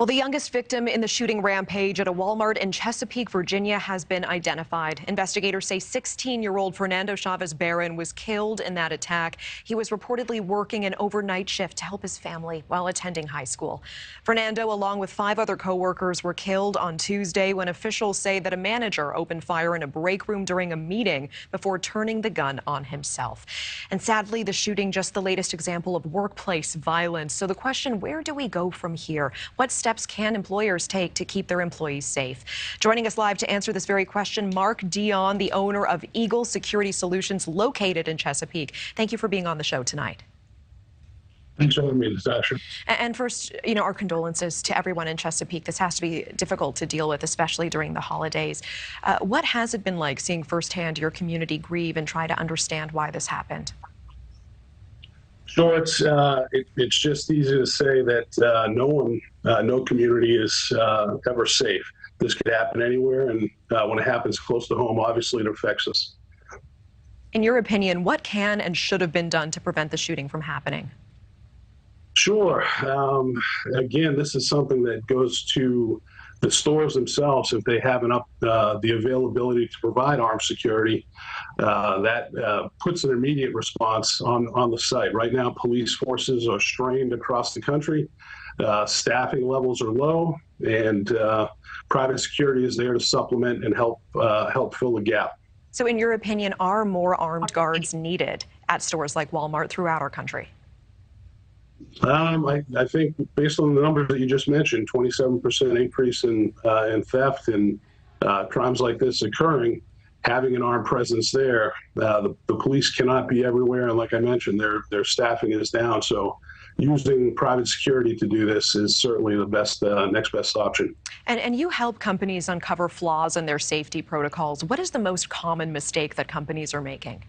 Well, the youngest victim in the shooting rampage at a Walmart in Chesapeake, Virginia, has been identified. Investigators say 16-year-old Fernando Chavez Barron was killed in that attack. He was reportedly working an overnight shift to help his family while attending high school. Fernando, along with 5 other co-workers, were killed on Tuesday when officials say that a manager opened fire in a break room during a meeting before turning the gun on himself. And sadly, the shooting just the latest example of workplace violence. So the question, where do we go from here? What steps can employers take to keep their employees safe? Joining us live to answer this very question, Mark Dionne, the owner of Eagle Security Solutions located in Chesapeake. Thank you for being on the show tonight. Thanks for having me, Natasha. And first, our condolences to everyone in Chesapeake. This has to be difficult to deal with, especially during the holidays. What has it been like seeing firsthand your community grieve and try to understand why this happened? Sure, it's just easy to say that no community is ever safe. This could happen anywhere, and when it happens close to home, obviously it affects us. In your opinion, what can and should have been done to prevent the shooting from happening? Sure. Again, this is something that goes to the stores themselves. If they have the availability to provide armed security, that puts an immediate response on the site. Right now, police forces are strained across the country. Staffing levels are low, and private security is there to supplement and help fill the gap. So in your opinion, are more armed guards needed at stores like Walmart throughout our country? I think based on the numbers that you just mentioned, 27% increase in theft and crimes like this occurring, having an armed presence there, the police cannot be everywhere. And like I mentioned, their staffing is down. So using private security to do this is certainly the best, next best option. And you help companies uncover flaws in their safety protocols. What is the most common mistake that companies are making?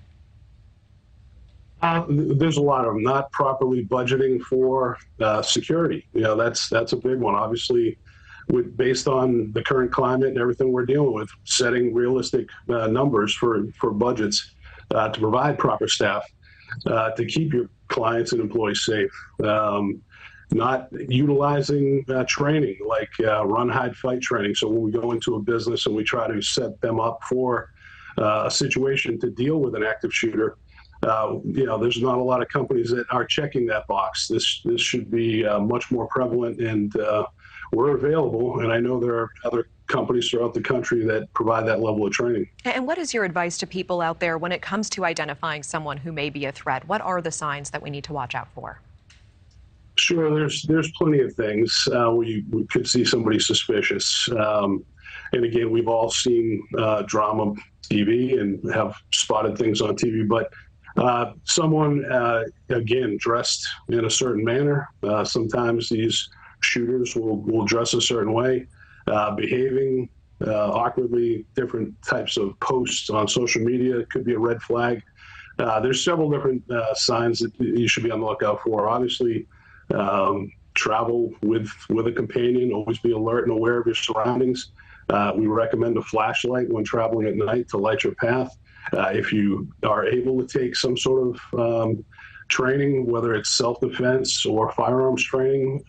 There's a lot of them. Not properly budgeting for security. That's a big one. Obviously, based on the current climate and everything we're dealing with, setting realistic numbers for budgets to provide proper staff to keep your clients and employees safe. Not utilizing training like run, hide, fight training. So when we go into a business and we try to set them up for a situation to deal with an active shooter, there's not a lot of companies that are checking that box. This should be much more prevalent, and we're available. And I know there are other companies throughout the country that provide that level of training. And what is your advice to people out there when it comes to identifying someone who may be a threat? What are the signs that we need to watch out for? Sure, there's plenty of things we could see somebody suspicious. And again, we've all seen drama TV and have spotted things on TV, but someone, again, dressed in a certain manner. Sometimes these shooters will dress a certain way, behaving awkwardly, different types of posts on social media could be a red flag. There's several different signs that you should be on the lookout for. Obviously, travel with a companion, always be alert and aware of your surroundings. We recommend a flashlight when traveling at night to light your path. If you are able to take some sort of training, whether it's self-defense or firearms training,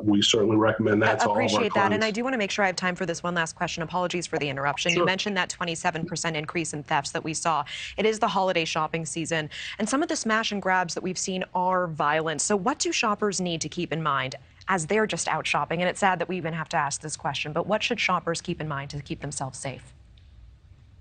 we certainly recommend that to all of our clients. I appreciate that, and I do want to make sure I have time for this one last question. Apologies for the interruption. Sure. You mentioned that 27% increase in thefts that we saw. It is the holiday shopping season, and some of the smash and grabs that we've seen are violent. So what do shoppers need to keep in mind as they're just out shopping? And it's sad that we even have to ask this question, but what should shoppers keep in mind to keep themselves safe?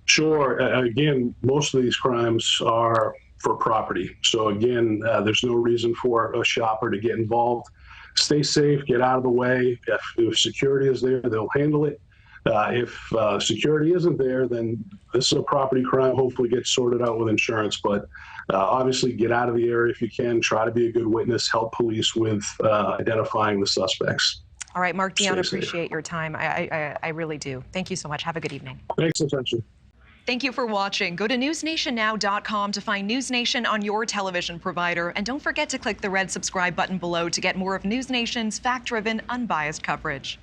Sure. Again, most of these crimes are for property. So again, there's no reason for a shopper to get involved. Stay safe, get out of the way. If security is there, they'll handle it. If security isn't there, then this is a property crime. Hopefully gets sorted out with insurance. But obviously get out of the area if you can. Try to be a good witness. Help police with identifying the suspects. All right, Mark Dionne, appreciate your time. I really do. Thank you so much. Have a good evening. Thanks, attention. Thank you for watching. Go to newsnationnow.com to find News Nation on your television provider. And don't forget to click the red subscribe button below to get more of News Nation's fact-driven, unbiased coverage.